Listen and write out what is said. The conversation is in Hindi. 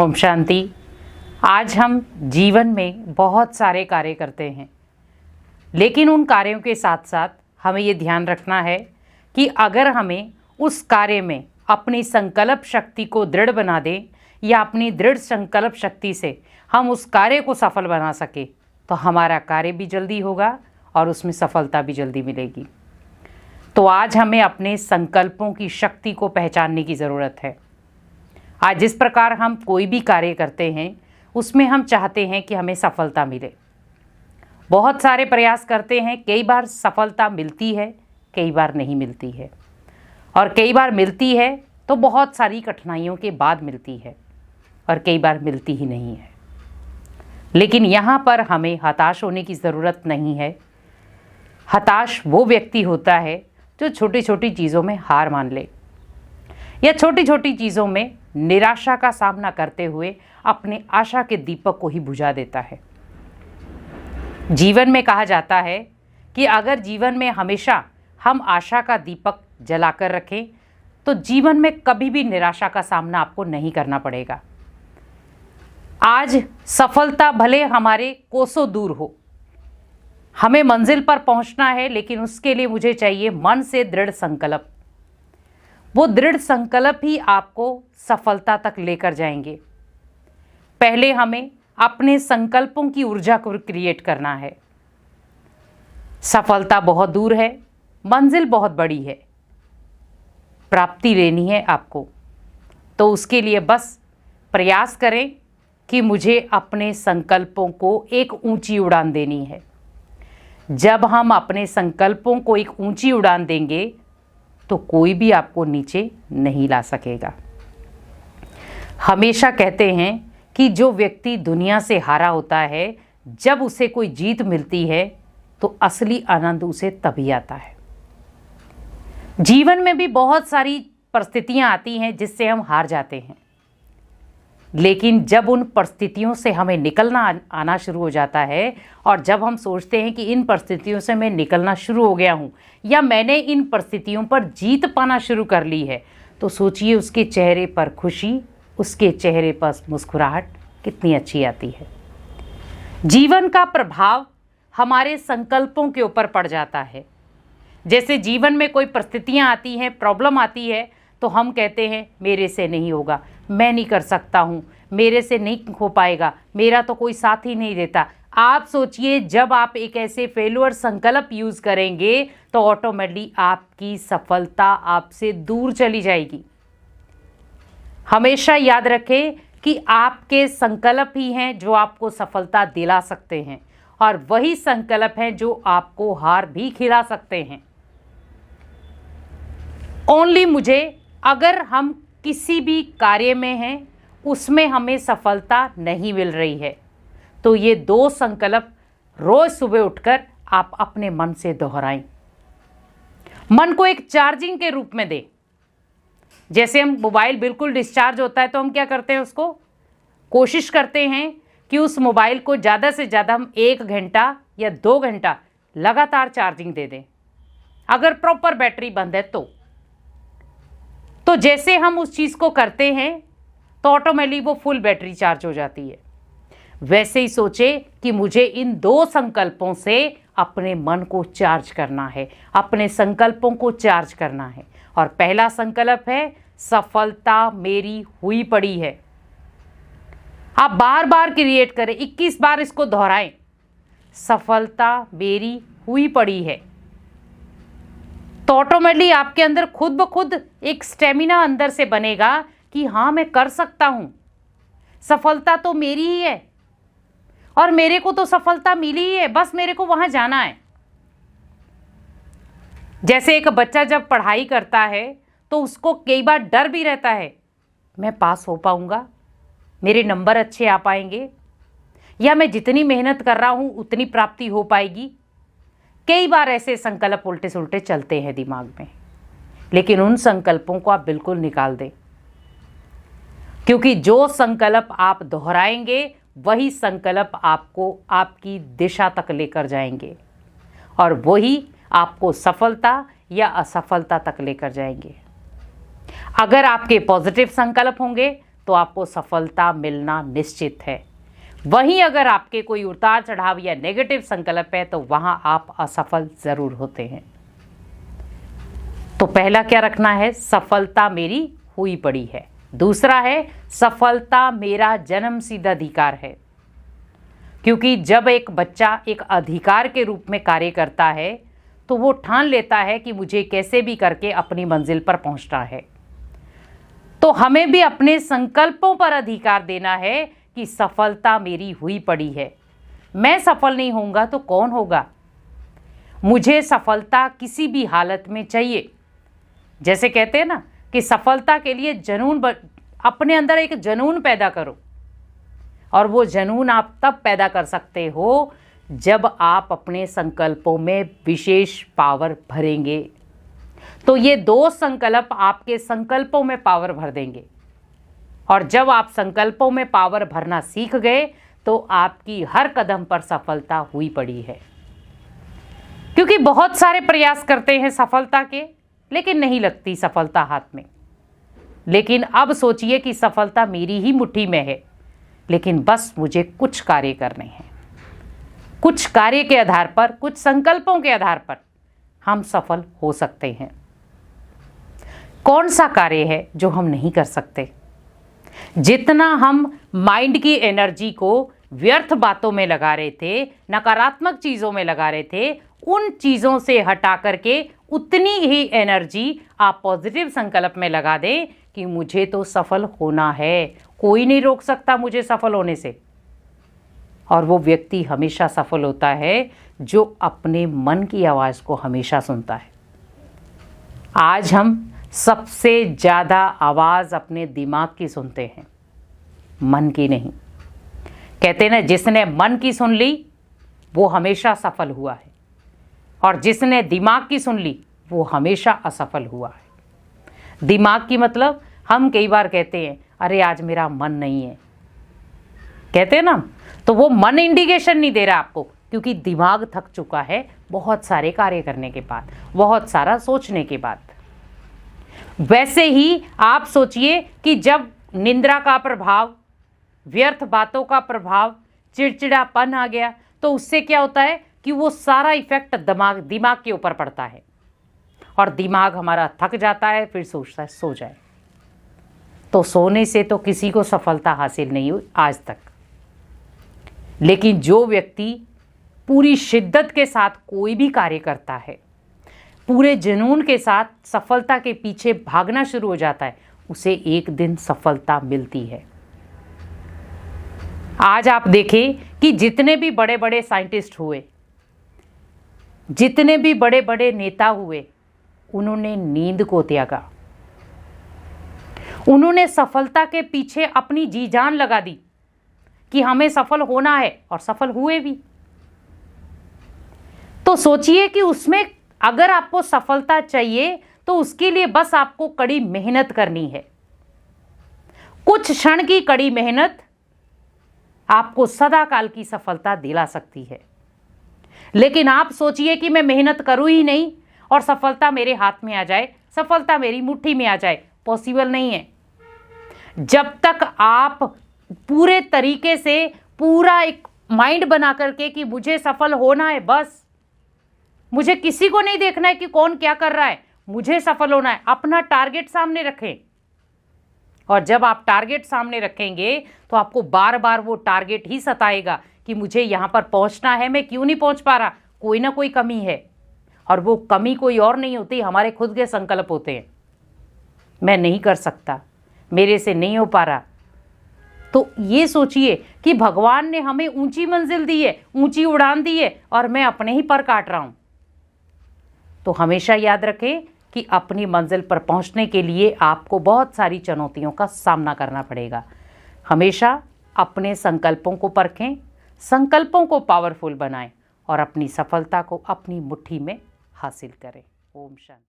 ओम शांति। आज हम जीवन में बहुत सारे कार्य करते हैं, लेकिन उन कार्यों के साथ साथ हमें ये ध्यान रखना है कि अगर हमें उस कार्य में अपनी संकल्प शक्ति को दृढ़ बना दें या अपनी दृढ़ संकल्प शक्ति से हम उस कार्य को सफल बना सके तो हमारा कार्य भी जल्दी होगा और उसमें सफलता भी जल्दी मिलेगी। तो आज हमें अपने संकल्पों की शक्ति को पहचानने की ज़रूरत है। आज जिस प्रकार हम कोई भी कार्य करते हैं उसमें हम चाहते हैं कि हमें सफलता मिले। बहुत सारे प्रयास करते हैं, कई बार सफलता मिलती है, कई बार नहीं मिलती है, और कई बार मिलती है तो बहुत सारी कठिनाइयों के बाद मिलती है और कई बार मिलती ही नहीं है। लेकिन यहाँ पर हमें हताश होने की ज़रूरत नहीं है। हताश वो व्यक्ति होता है जो छोटी छोटी चीज़ों में हार मान ले या छोटी छोटी चीज़ों में निराशा का सामना करते हुए अपने आशा के दीपक को ही बुझा देता है। जीवन में कहा जाता है कि अगर जीवन में हमेशा हम आशा का दीपक जलाकर रखें तो जीवन में कभी भी निराशा का सामना आपको नहीं करना पड़ेगा। आज सफलता भले हमारे कोसों दूर हो, हमें मंजिल पर पहुंचना है, लेकिन उसके लिए मुझे चाहिए मन से दृढ़ संकल्प। वो दृढ़ संकल्प ही आपको सफलता तक लेकर जाएंगे। पहले हमें अपने संकल्पों की ऊर्जा को क्रिएट करना है। सफलता बहुत दूर है, मंजिल बहुत बड़ी है, प्राप्ति लेनी है आपको। तो उसके लिए बस प्रयास करें कि मुझे अपने संकल्पों को एक ऊंची उड़ान देनी है। जब हम अपने संकल्पों को एक ऊंची उड़ान देंगे तो कोई भी आपको नीचे नहीं ला सकेगा। हमेशा कहते हैं कि जो व्यक्ति दुनिया से हारा होता है, जब उसे कोई जीत मिलती है तो असली आनंद उसे तभी आता है। जीवन में भी बहुत सारी परिस्थितियां आती हैं जिससे हम हार जाते हैं, लेकिन जब उन परिस्थितियों से हमें निकलना आना शुरू हो जाता है और जब हम सोचते हैं कि इन परिस्थितियों से मैं निकलना शुरू हो गया हूँ या मैंने इन परिस्थितियों पर जीत पाना शुरू कर ली है, तो सोचिए उसके चेहरे पर खुशी, उसके चेहरे पर मुस्कुराहट कितनी अच्छी आती है। जीवन का प्रभाव हमारे संकल्पों के ऊपर पड़ जाता है। जैसे जीवन में कोई परिस्थितियाँ आती हैं, प्रॉब्लम आती है, तो हम कहते हैं मेरे से नहीं होगा, मैं नहीं कर सकता हूँ, मेरे से नहीं हो पाएगा, मेरा तो कोई साथ ही नहीं देता। आप सोचिए, जब आप एक ऐसे फेल्योर संकल्प यूज़ करेंगे तो ऑटोमेटिकली आपकी सफलता आपसे दूर चली जाएगी। हमेशा याद रखें कि आपके संकल्प ही हैं जो आपको सफलता दिला सकते हैं, और वही संकल्प हैं जो आपको हार भी खिला सकते हैं। ओनली मुझे, अगर हम किसी भी कार्य में हैं उसमें हमें सफलता नहीं मिल रही है, तो ये दो संकल्प रोज सुबह उठकर आप अपने मन से दोहराएं। मन को एक चार्जिंग के रूप में दें। जैसे हम मोबाइल बिल्कुल डिस्चार्ज होता है तो हम क्या करते हैं, उसको कोशिश करते हैं कि उस मोबाइल को ज़्यादा से ज़्यादा हम 1 घंटा या 2 घंटा लगातार चार्जिंग दे दें, अगर प्रॉपर बैटरी बंद है तो जैसे हम उस चीज़ को करते हैं तो ऑटोमेटिकली वो फुल बैटरी चार्ज हो जाती है। वैसे ही सोचे कि मुझे इन दो संकल्पों से अपने मन को चार्ज करना है, अपने संकल्पों को चार्ज करना है। और पहला संकल्प है, सफलता मेरी हुई पड़ी है। आप बार बार क्रिएट करें, 21 बार इसको दोहराएं, सफलता मेरी हुई पड़ी है। तो ऑटोमेटिकली आपके अंदर खुद ब खुद एक स्टेमिना अंदर से बनेगा कि हाँ, मैं कर सकता हूं, सफलता तो मेरी ही है और मेरे को तो सफलता मिली ही है, बस मेरे को वहां जाना है। जैसे एक बच्चा जब पढ़ाई करता है तो उसको कई बार डर भी रहता है, मैं पास हो पाऊंगा, मेरे नंबर अच्छे आ पाएंगे, या मैं जितनी मेहनत कर रहा हूं उतनी प्राप्ति हो पाएगी। कई बार ऐसे संकल्प उल्टे सुलटे चलते हैं दिमाग में, लेकिन उन संकल्पों को आप बिल्कुल निकाल दें, क्योंकि जो संकल्प आप दोहराएंगे वही संकल्प आपको आपकी दिशा तक लेकर जाएंगे और वही आपको सफलता या असफलता तक लेकर जाएंगे। अगर आपके पॉजिटिव संकल्प होंगे तो आपको सफलता मिलना निश्चित है। वहीं अगर आपके कोई उतार चढ़ाव या नेगेटिव संकल्प है तो वहां आप असफल जरूर होते हैं। तो पहला क्या रखना है? सफलता मेरी हुई पड़ी है। दूसरा है सफलता मेरा जन्मसिद्ध अधिकार है। क्योंकि जब एक बच्चा एक अधिकार के रूप में कार्य करता है तो वो ठान लेता है कि मुझे कैसे भी करके अपनी मंजिल पर पहुंचना है। तो हमें भी अपने संकल्पों पर अधिकार देना है कि सफलता मेरी हुई पड़ी है। मैं सफल नहीं होऊंगा तो कौन होगा? मुझे सफलता किसी भी हालत में चाहिए। जैसे कहते हैं ना कि सफलता के लिए अपने अंदर एक जुनून पैदा करो, और वो जुनून आप तब पैदा कर सकते हो जब आप अपने संकल्पों में विशेष पावर भरेंगे। तो ये दो संकल्प आपके संकल्पों में पावर भर देंगे, और जब आप संकल्पों में पावर भरना सीख गए तो आपकी हर कदम पर सफलता हुई पड़ी है। क्योंकि बहुत सारे प्रयास करते हैं सफलता के, लेकिन नहीं लगती सफलता हाथ में। लेकिन अब सोचिए कि सफलता मेरी ही मुट्ठी में है, लेकिन बस मुझे कुछ कार्य करने हैं। कुछ कार्य के आधार पर, कुछ संकल्पों के आधार पर हम सफल हो सकते हैं। कौन सा कार्य है जो हम नहीं कर सकते? जितना हम माइंड की एनर्जी को व्यर्थ बातों में लगा रहे थे, नकारात्मक चीज़ों में लगा रहे थे, उन चीज़ों से हटा करके उतनी ही एनर्जी आप पॉजिटिव संकल्प में लगा दें कि मुझे तो सफल होना है, कोई नहीं रोक सकता मुझे सफल होने से। और वो व्यक्ति हमेशा सफल होता है जो अपने मन की आवाज़ को हमेशा सुनता है। आज हम सबसे ज़्यादा आवाज़ अपने दिमाग की सुनते हैं, मन की नहीं। कहते हैं ना, जिसने मन की सुन ली वो हमेशा सफल हुआ है, और जिसने दिमाग की सुन ली वो हमेशा असफल हुआ है। दिमाग की मतलब हम कई बार कहते हैं अरे आज मेरा मन नहीं है, कहते हैं ना, तो वो मन इंडिकेशन नहीं दे रहा आपको, क्योंकि दिमाग थक चुका है बहुत सारे कार्य करने के बाद, बहुत सारा सोचने के बाद। वैसे ही आप सोचिए कि जब निंद्रा का प्रभाव, व्यर्थ बातों का प्रभाव, चिड़चिड़ापन आ गया तो उससे क्या होता है कि वो सारा इफेक्ट दिमाग के ऊपर पड़ता है, और दिमाग हमारा थक जाता है, फिर सोचता है सो जाए। तो सोने से तो किसी को सफलता हासिल नहीं हुई आज तक। लेकिन जो व्यक्ति पूरी शिद्दत के साथ कोई भी कार्य करता है, पूरे जुनून के साथ सफलता के पीछे भागना शुरू हो जाता है, उसे एक दिन सफलता मिलती है। आज आप देखें कि जितने भी बड़े बड़े साइंटिस्ट हुए, जितने भी बड़े बड़े नेता हुए, उन्होंने नींद को त्यागा। उन्होंने सफलता के पीछे अपनी जी जान लगा दी कि हमें सफल होना है, और सफल हुए भी। तो सोचिए कि उसमें अगर आपको सफलता चाहिए तो उसके लिए बस आपको कड़ी मेहनत करनी है। कुछ क्षण की कड़ी मेहनत आपको सदा काल की सफलता दिला सकती है। लेकिन आप सोचिए कि मैं मेहनत करूं ही नहीं और सफलता मेरे हाथ में आ जाए, सफलता मेरी मुट्ठी में आ जाए, पॉसिबल नहीं है। जब तक आप पूरे तरीके से पूरा एक माइंड बना करके कि मुझे सफल होना है, बस मुझे किसी को नहीं देखना है कि कौन क्या कर रहा है, मुझे सफल होना है, अपना टारगेट सामने रखें। और जब आप टारगेट सामने रखेंगे तो आपको बार बार वो टारगेट ही सताएगा कि मुझे यहाँ पर पहुँचना है, मैं क्यों नहीं पहुँच पा रहा, कोई ना कोई कमी है। और वो कमी कोई और नहीं होती, हमारे खुद के संकल्प होते हैं। मैं नहीं कर सकता, मेरे से नहीं हो पा रहा। तो ये सोचिए कि भगवान ने हमें ऊंची मंजिल दी है, ऊंची उड़ान दी है, और मैं अपने ही पर काट रहा हूँ। तो हमेशा याद रखें कि अपनी मंजिल पर पहुंचने के लिए आपको बहुत सारी चुनौतियों का सामना करना पड़ेगा। हमेशा अपने संकल्पों को परखें, संकल्पों को पावरफुल बनाएं, और अपनी सफलता को अपनी मुट्ठी में हासिल करें। ओम शांति।